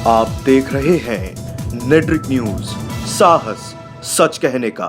आप देख रहे हैं नेट्रिक न्यूज, साहस सच कहने का।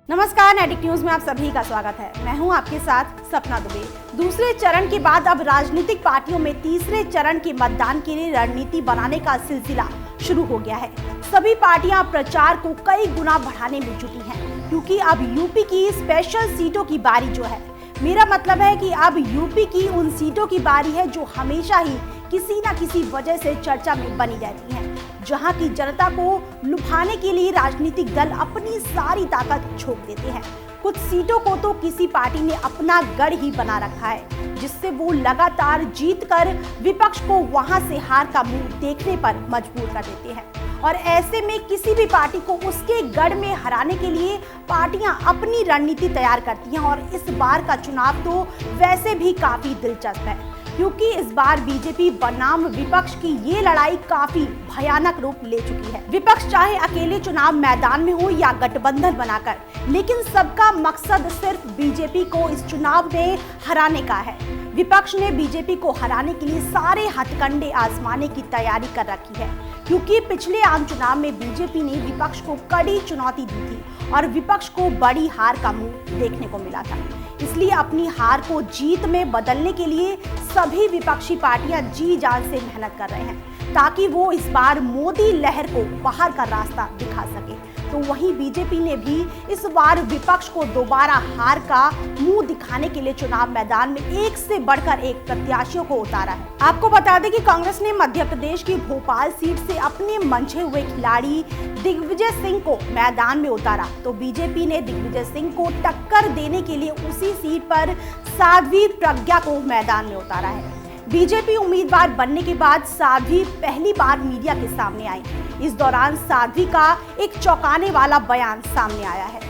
नमस्कार, नेट्रिक न्यूज में आप सभी का स्वागत है। मैं हूं आपके साथ सपना दुबे। दूसरे चरण के बाद अब राजनीतिक पार्टियों में तीसरे चरण के मतदान के लिए रणनीति बनाने का सिलसिला शुरू हो गया है। सभी पार्टियां प्रचार को कई गुना बढ़ाने में जुटी हैं, क्योंकि अब यूपी की स्पेशल सीटों की बारी जो है, मेरा मतलब है कि अब यूपी की उन सीटों की बारी है जो हमेशा ही किसी न किसी वजह से चर्चा में बनी रहती हैं, जहां की जनता को लुभाने के लिए राजनीतिक दल अपनी सारी ताकत झोंक देते हैं। कुछ सीटों को तो किसी पार्टी ने अपना गढ़ ही बना रखा है, जिससे वो लगातार जीतकर विपक्ष को वहां से हार का मुंह देखने पर मजबूर कर देते हैं। और ऐसे में किसी भी पार्टी को उसके गढ़ में हराने के लिए पार्टियां अपनी रणनीति तैयार करती हैं। और इस बार का चुनाव तो वैसे भी काफी दिलचस्प है, क्योंकि इस बार बीजेपी बनाम विपक्ष की ये लड़ाई काफी भयानक रूप ले चुकी है। विपक्ष चाहे अकेले चुनाव मैदान में हो या गठबंधन बनाकर, लेकिन सबका मकसद सिर्फ बीजेपी को इस चुनाव में हराने का है। विपक्ष ने बीजेपी को हराने के लिए सारे हथकंडे आजमाने की तैयारी कर रखी है, क्योंकि पिछले आम चुनाव में बीजेपी ने विपक्ष को कड़ी चुनौती दी थी और विपक्ष को बड़ी हार का मुंह देखने को मिला था। इसलिए अपनी हार को जीत में बदलने के लिए सभी विपक्षी पार्टियां जी जान से मेहनत कर रहे हैं, ताकि वो इस बार मोदी लहर को बाहर का रास्ता दिखा सके। तो वहीं बीजेपी ने भी इस बार विपक्ष को दोबारा हार का मुंह दिखाने के लिए चुनाव मैदान में एक से बढ़कर एक प्रत्याशियों को उतारा है। आपको बता दें कि कांग्रेस ने मध्य प्रदेश की भोपाल सीट से अपने मंचे हुए खिलाड़ी दिग्विजय सिंह को मैदान में उतारा, तो बीजेपी ने दिग्विजय सिंह को टक्कर देने के लिए उसी सीट पर साध्वी प्रज्ञा को मैदान में उतारा है। बीजेपी उम्मीदवार बनने के बाद साध्वी पहली बार मीडिया के सामने आई। इस दौरान साध्वी का एक चौंकाने वाला बयान सामने आया है।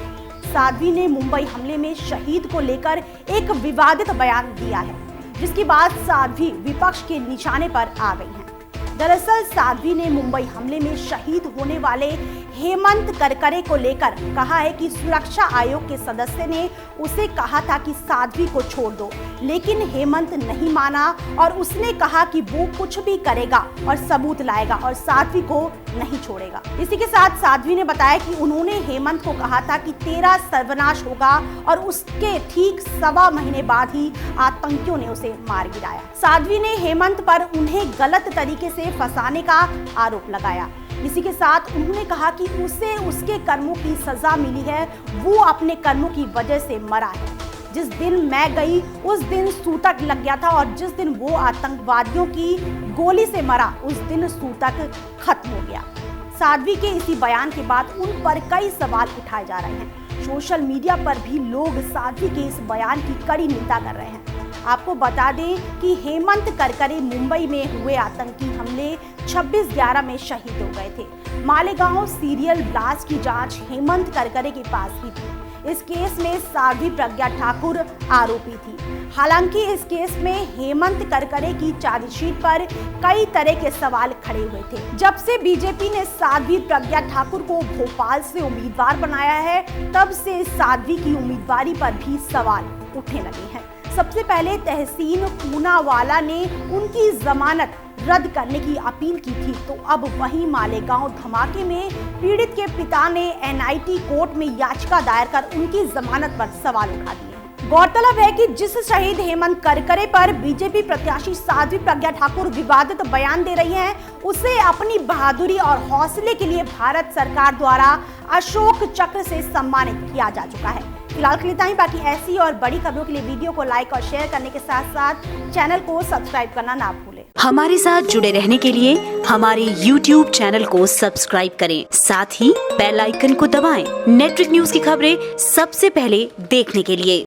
साध्वी ने मुंबई हमले में शहीद को लेकर एक विवादित बयान दिया है, जिसके बाद साध्वी विपक्ष के निशाने पर आ गई हैं। दरअसल साध्वी ने मुंबई हमले में शहीद होने वाले हेमंत करकरे को लेकर कहा है कि सुरक्षा आयोग के सदस्य ने उसे कहा था कि साध्वी को छोड़ दो, लेकिन हेमंत नहीं माना और उसने कहा कि वो कुछ भी करेगा और सबूत लाएगा और साध्वी को नहीं छोड़ेगा। इसी के साथ साध्वी ने बताया कि उन्होंने हेमंत को कहा था कि तेरा सर्वनाश होगा, और उसके ठीक 1.25 महीने बाद ही आतंकियों ने उसे मार गिराया। साध्वी ने हेमंत पर उन्हें गलत तरीके से फंसाने का आरोप लगाया। इसी के साथ उन्होंने कहा कि उसे उसके कर्मों की सजा मिली है, वो अपने कर्मों की वजह से मरा है। जिस दिन मैं गई उस दिन सूतक लग गया था, और जिस दिन वो आतंकवादियों की गोली से मरा उस दिन सूतक खत्म हो गया। साध्वी के इसी बयान के बाद उन पर कई सवाल उठाए जा रहे हैं। सोशल मीडिया पर भी लोग साध्वी के इस बयान की कड़ी निंदा कर रहे हैं। आपको बता दें कि हेमंत करकरे मुंबई में हुए आतंकी हमले 26/11 में शहीद हो गए थे। मालेगांव सीरियल ब्लास्ट की जांच हेमंत करकरे के पास ही थी। इस केस में साध्वी प्रज्ञा ठाकुर आरोपी थी। हालांकि इस केस में हेमंत करकरे की चार्जशीट पर कई तरह के सवाल खड़े हुए थे। जब से बीजेपी ने साध्वी प्रज्ञा ठाकुर को भोपाल से उम्मीदवार बनाया है, तब से साध्वी की उम्मीदवारी पर भी सवाल उठने लगे हैं। सबसे पहले तहसीन पूनावाला ने उनकी जमानत रद्द करने की अपील की थी, तो अब वहीं मालेगांव धमाके में पीड़ित के पिता ने एनआईटी कोर्ट में याचिका दायर कर उनकी जमानत पर सवाल उठा दिए हैं। गौरतलब है कि जिस शहीद हेमंत करकरे पर बीजेपी प्रत्याशी साध्वी प्रज्ञा ठाकुर विवादित बयान दे रही हैं, उसे अपनी बहादुरी और हौसले के लिए भारत सरकार द्वारा अशोक चक्र से सम्मानित किया जा चुका है। फिलहाल के लिए इतना ही। बाकी ऐसी और बड़ी खबरों के लिए वीडियो को लाइक और शेयर करने के साथ साथ चैनल को सब्सक्राइब करना ना भूलें। हमारे साथ जुड़े रहने के लिए हमारे YouTube चैनल को सब्सक्राइब करें, साथ ही बेल आइकन को दबाएं। नेट्रिक न्यूज की खबरें सबसे पहले देखने के लिए।